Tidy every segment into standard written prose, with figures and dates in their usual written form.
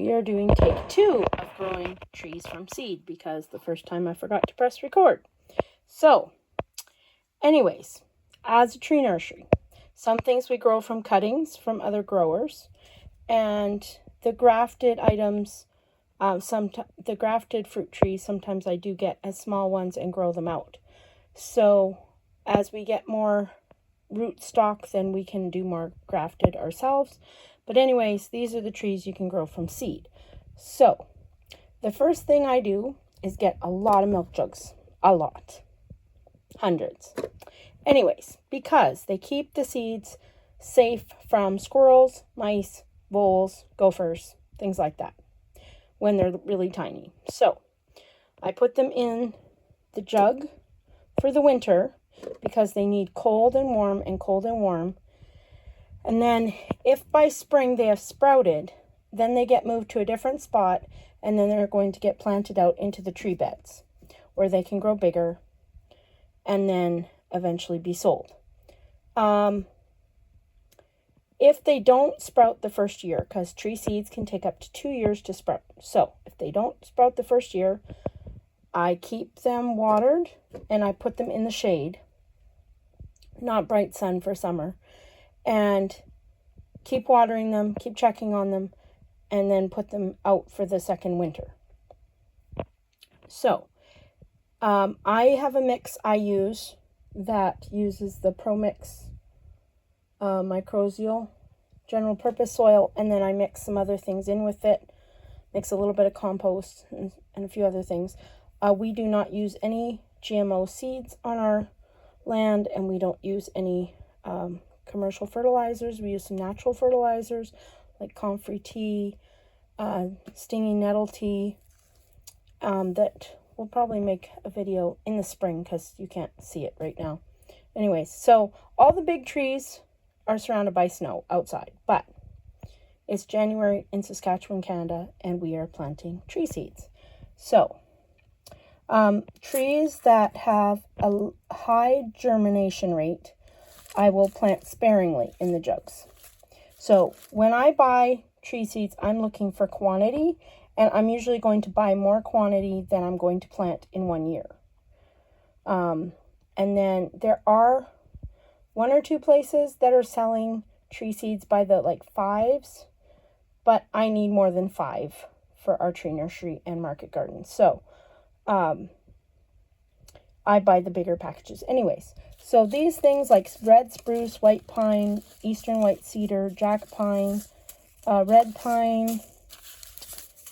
we are doing take 2 of growing trees from seed because the first time I forgot to press record. So, anyways, as a tree nursery, some things we grow from cuttings from other growers, and the grafted items, the grafted fruit trees, sometimes I do get as small ones and grow them out. So, as we get more root stock, then we can do more grafted ourselves. But anyways, these are the trees you can grow from seed. So the first thing I do is get a lot of milk jugs. A lot. Hundreds. Anyways, because they keep the seeds safe from squirrels, mice, voles, gophers, things like that when they're really tiny. So I put them in the jug for the winter because they need cold and warm and cold and warm. And then if by spring they have sprouted, then they get moved to a different spot, and then they're going to get planted out into the tree beds where they can grow bigger and then eventually be sold. If they don't sprout the first year, because tree seeds can take up to 2 years to sprout. So if they don't sprout the first year, I keep them watered and I put them in the shade, not bright sun for summer, and keep watering them, keep checking on them, and then put them out for the second winter. So, I have a mix I use that uses the ProMix Mycorrhizal general purpose soil, and then I mix some other things in with it, mix a little bit of compost and a few other things. We do not use any GMO seeds on our land, and we don't use any commercial fertilizers. We use some natural fertilizers like comfrey tea, stinging nettle tea, that we'll probably make a video in the spring because you can't see it right now. Anyways, so all the big trees are surrounded by snow outside, but it's January in Saskatchewan, Canada, and we are planting tree seeds. So trees that have a high germination rate, I will plant sparingly in the jugs. So when I buy tree seeds, I'm looking for quantity, and I'm usually going to buy more quantity than I'm going to plant in 1 year. And then there are 1 or 2 places that are selling tree seeds by the fives, but I need more than 5 for our tree nursery and market garden. So I buy the bigger packages. Anyways, so these things like red spruce, white pine, eastern white cedar, jack pine, red pine,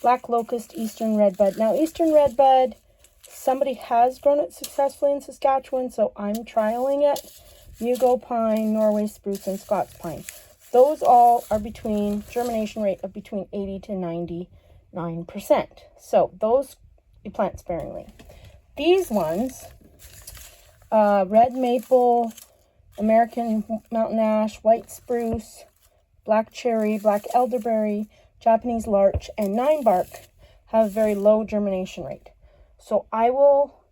black locust, eastern redbud. Now, eastern redbud, somebody has grown it successfully in Saskatchewan, so I'm trialing it. Mugo pine, Norway spruce, and Scots pine. Those all are between germination rate of between 80 to 99%. So those you plant sparingly. These ones, red maple, American mountain ash, white spruce, black cherry, black elderberry, Japanese larch, and 9-bark have very low germination rate. So I will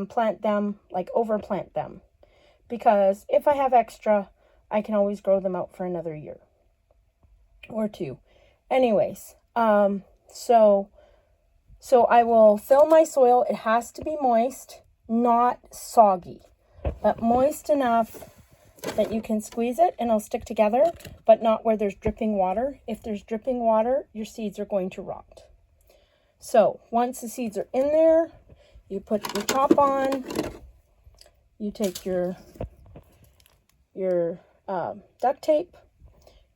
plant them, overplant them, because if I have extra, I can always grow them out for another year or 2. Anyways, so I will fill my soil. It has to be moist, not soggy, but moist enough that you can squeeze it and it'll stick together, but not where there's dripping water. If there's dripping water, your seeds are going to rot. So once the seeds are in there, you put your top on, you take your duct tape,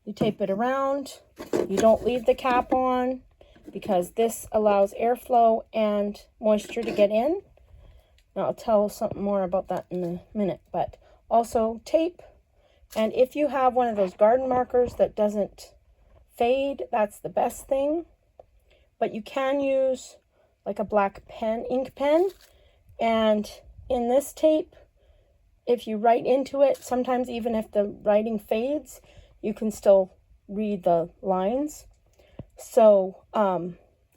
you tape it around, you don't leave the cap on because this allows airflow and moisture to get in. Now I'll tell something more about that in a minute, but also tape. And if you have one of those garden markers that doesn't fade, that's the best thing. But you can use like a black pen, ink pen, and in this tape, if you write into it, sometimes even if the writing fades, you can still read the lines. So,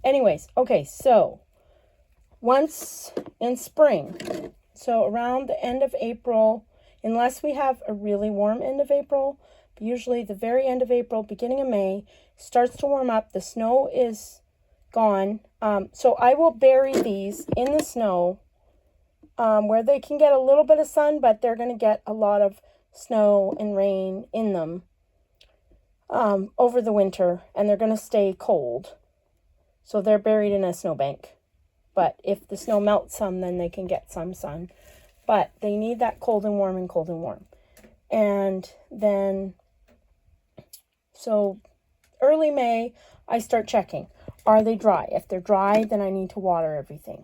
anyways, okay, so once in spring, so around the end of April, unless we have a really warm end of April, usually the very end of April, beginning of May, starts to warm up. The snow is gone. So I will bury these in the snow where they can get a little bit of sun, but they're going to get a lot of snow and rain in them over the winter, and they're going to stay cold. So they're buried in a snowbank. But if the snow melts some, then they can get some sun. But they need that cold and warm and cold and warm. And then, so early May, I start checking. Are they dry? If they're dry, then I need to water everything.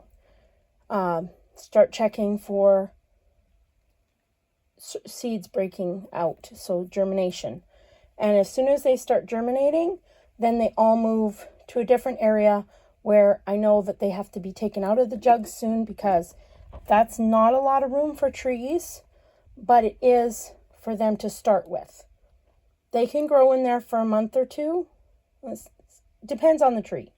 Start checking for seeds breaking out, so germination. And as soon as they start germinating, then they all move to a different area where I know that they have to be taken out of the jugs soon, because that's not a lot of room for trees, but it is for them to start with. They can grow in there for a month or two. It depends on the tree.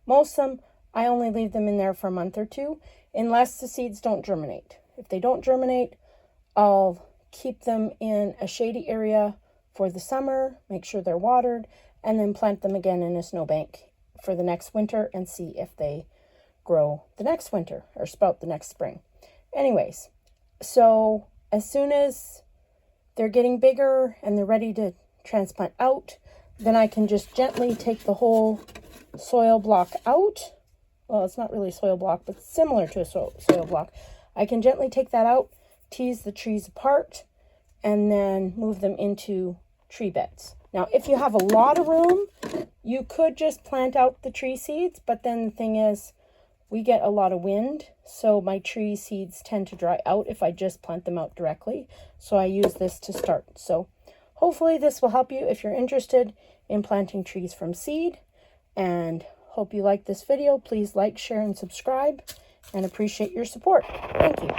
Most of them, I only leave them in there for a month or two, unless the seeds don't germinate. If they don't germinate, I'll keep them in a shady area for the summer, make sure they're watered, and then plant them again in a snowbank for the next winter and see if they grow the next winter or sprout the next spring. Anyways, so as soon as they're getting bigger and they're ready to transplant out, then I can just gently take the whole soil block out. Well, it's not really soil block, but similar to a soil block. I can gently take that out, tease the trees apart, and then move them into tree beds. Now, if you have a lot of room, you could just plant out the tree seeds, but then the thing is, we get a lot of wind, so my tree seeds tend to dry out if I just plant them out directly. So I use this to start. So hopefully this will help you if you're interested in planting trees from seed, and hope you like this video. Please like, share, and subscribe, and appreciate your support. Thank you.